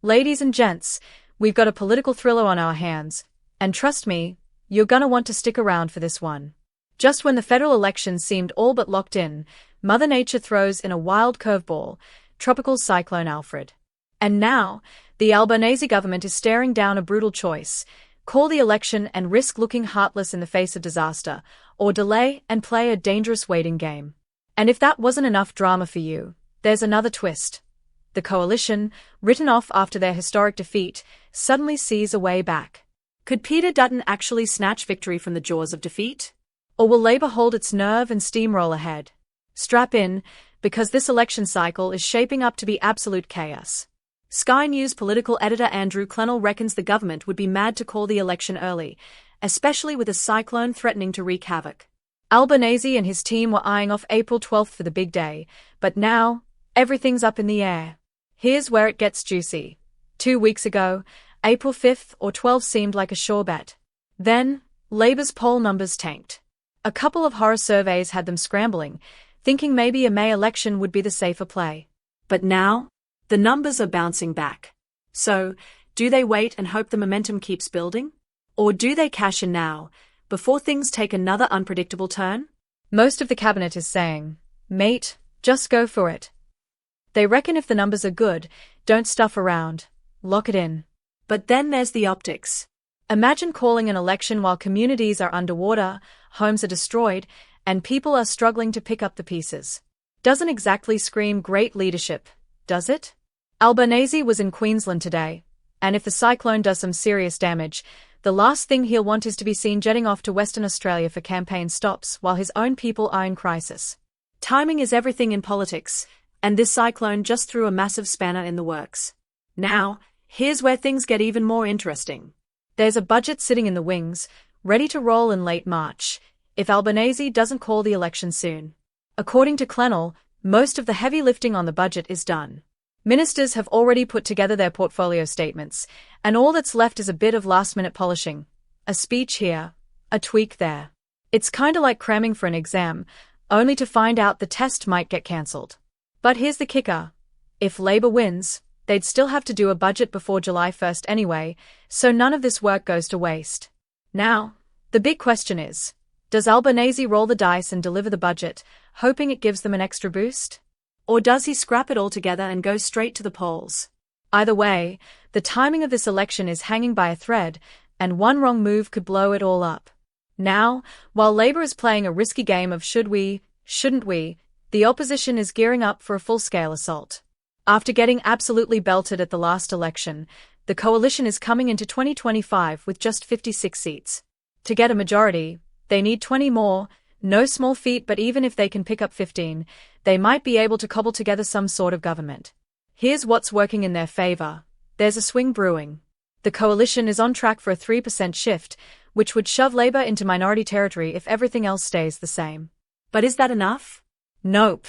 Ladies and gents, we've got a political thriller on our hands, and trust me, you're gonna want to stick around for this one. Just when the federal election seemed all but locked in, Mother Nature throws in a wild curveball, tropical cyclone Alfred. And now, the Albanese government is staring down a brutal choice: call the election and risk looking heartless in the face of disaster, or delay and play a dangerous waiting game. And if that wasn't enough drama for you, there's another twist. The coalition, written off after their historic defeat, suddenly sees a way back. Could Peter Dutton actually snatch victory from the jaws of defeat? Or will Labour hold its nerve and steamroll ahead? Strap in, because this election cycle is shaping up to be absolute chaos. Sky News political editor Andrew Clennell reckons the government would be mad to call the election early, especially with a cyclone threatening to wreak havoc. Albanese and his team were eyeing off April 12th for the big day, but now, everything's up in the air. Here's where it gets juicy. 2 weeks ago, April 5th or 12th seemed like a sure bet. Then, Labour's poll numbers tanked. A couple of horror surveys had them scrambling, thinking maybe a May election would be the safer play. But now, the numbers are bouncing back. So, do they wait and hope the momentum keeps building? Or do they cash in now, before things take another unpredictable turn? Most of the cabinet is saying, mate, just go for it. They reckon if the numbers are good, don't stuff around, lock it in. But then there's the optics. Imagine calling an election while communities are underwater, homes are destroyed, and people are struggling to pick up the pieces. Doesn't exactly scream great leadership, does it? Albanese was in Queensland today, and if the cyclone does some serious damage, the last thing he'll want is to be seen jetting off to Western Australia for campaign stops while his own people are in crisis. Timing is everything in politics, and this cyclone just threw a massive spanner in the works. Now, here's where things get even more interesting. There's a budget sitting in the wings, ready to roll in late March, if Albanese doesn't call the election soon. According to Clennell, most of the heavy lifting on the budget is done. Ministers have already put together their portfolio statements, and all that's left is a bit of last-minute polishing. A speech here, a tweak there. It's kinda like cramming for an exam, only to find out the test might get cancelled. But here's the kicker. If Labour wins, they'd still have to do a budget before July 1st anyway, so none of this work goes to waste. Now, the big question is, does Albanese roll the dice and deliver the budget, hoping it gives them an extra boost? Or does he scrap it all together and go straight to the polls? Either way, the timing of this election is hanging by a thread, and one wrong move could blow it all up. Now, while Labour is playing a risky game of should we, shouldn't we, the opposition is gearing up for a full-scale assault. After getting absolutely belted at the last election, the coalition is coming into 2025 with just 56 seats. To get a majority, they need 20 more. No small feat, but even if they can pick up 15, they might be able to cobble together some sort of government. Here's what's working in their favour. There's a swing brewing. The coalition is on track for a 3% shift, which would shove Labour into minority territory if everything else stays the same. But is that enough? Nope.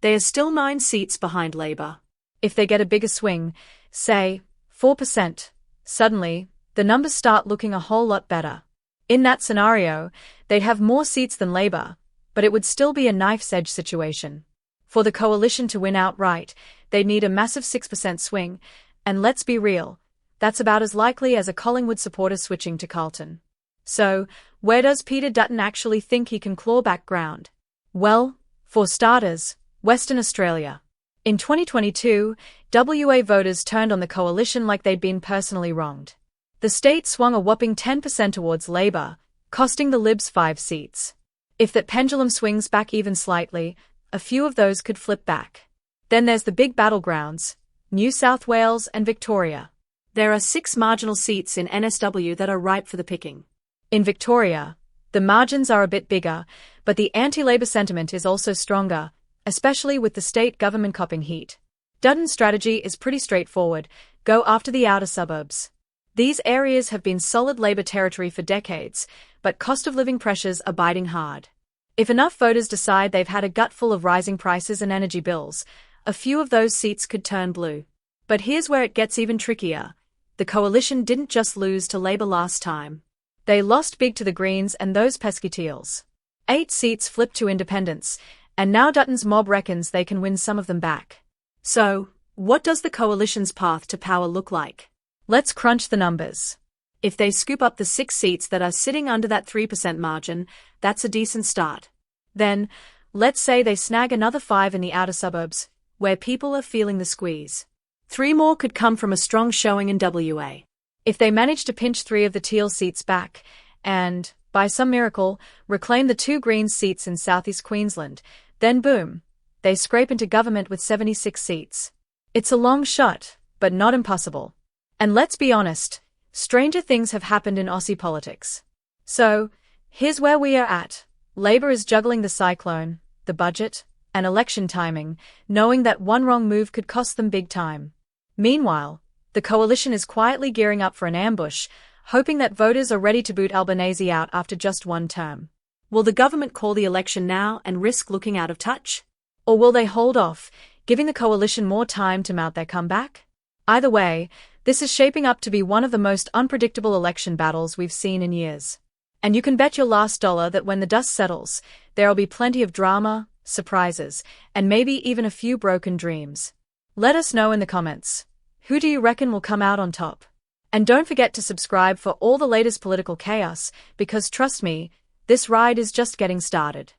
They are still 9 seats behind Labour. If they get a bigger swing, say, 4%, suddenly, the numbers start looking a whole lot better. In that scenario, they'd have more seats than Labour, but it would still be a knife's edge situation. For the coalition to win outright, they'd need a massive 6% swing, and let's be real, that's about as likely as a Collingwood supporter switching to Carlton. So, where does Peter Dutton actually think he can claw back ground? Well, for starters, Western Australia. In 2022, WA voters turned on the coalition like they'd been personally wronged. The state swung a whopping 10% towards Labour, costing the Libs 5 seats. If that pendulum swings back even slightly, a few of those could flip back. Then there's the big battlegrounds, New South Wales and Victoria. There are 6 marginal seats in NSW that are ripe for the picking. In Victoria, the margins are a bit bigger, but the anti-Labour sentiment is also stronger, especially with the state government copping heat. Dutton's strategy is pretty straightforward: go after the outer suburbs. These areas have been solid Labour territory for decades, but cost of living pressures are biting hard. If enough voters decide they've had a gutful of rising prices and energy bills, a few of those seats could turn blue. But here's where it gets even trickier. The coalition didn't just lose to Labour last time. They lost big to the Greens and those pesky Teals. 8 seats flipped to independents, and now Dutton's mob reckons they can win some of them back. So, What does the coalition's path to power look like? Let's crunch the numbers. If they scoop up the 6 seats that are sitting under that 3% margin, that's a decent start. Then, let's say they snag another 5 in the outer suburbs, where people are feeling the squeeze. 3 more could come from a strong showing in WA. If they manage to pinch 3 of the teal seats back, and, by some miracle, reclaim the 2 green seats in southeast Queensland, then boom, they scrape into government with 76 seats. It's a long shot, but not impossible. And let's be honest, stranger things have happened in Aussie politics. So, here's where we are at. Labor is juggling the cyclone, the budget, and election timing, knowing that one wrong move could cost them big time. Meanwhile, the coalition is quietly gearing up for an ambush, hoping that voters are ready to boot Albanese out after just one term. Will the government call the election now and risk looking out of touch? Or will they hold off, giving the coalition more time to mount their comeback? Either way, this is shaping up to be one of the most unpredictable election battles we've seen in years. And you can bet your last dollar that when the dust settles, there'll be plenty of drama, surprises, and maybe even a few broken dreams. Let us know in the comments. Who do you reckon will come out on top? And don't forget to subscribe for all the latest political chaos, because trust me, this ride is just getting started.